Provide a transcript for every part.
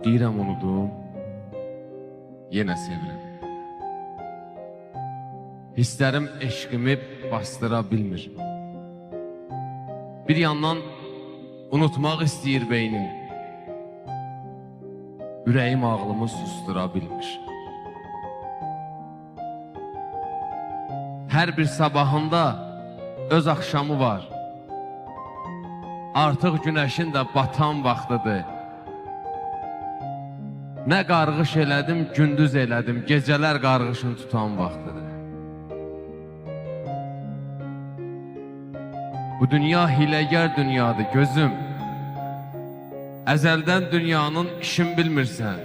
Deyirəm unudum, yenə sevirəm. Hisslərim eşqimi bastıra bilmir. Bir yandan unutmaq istəyir beynim, ürəyim ağlımı sustura bilmir. Hər bir sabahında öz axşamı var. Artıq günəşin də batan vaxtıdır. Nə qarğış elədim, gündüz elədim, gecələr qarğışın tutan vaxtıdır. Bu dünya hiləgər dünyadır gözüm. Əzəldən dünyanın işin bilmirsən.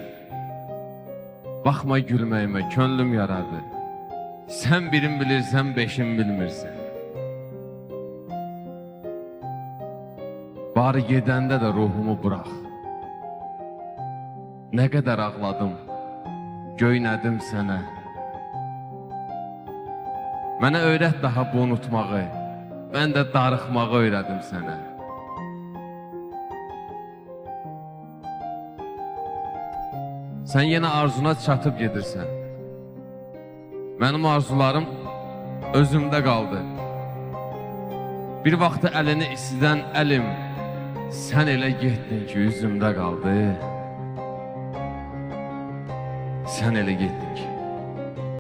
Baxma gülməyimə, könlüm yaradı. Sən birin bilirsən, beşin bilmirsən. Bari gedəndə də ruhumu burax. Nə qədər ağladım, göynədim sənə. Mənə öyrət daha bu unutmağı, mən də darıxmağı öyrədim sənə. Sən yenə arzuna çatıb gedirsən. Mənim arzularım özümdə qaldı. Bir vaxtı əlini isidən əlim, sən elə getdin ki, üzümdə qaldı. Sən elə getdin ki.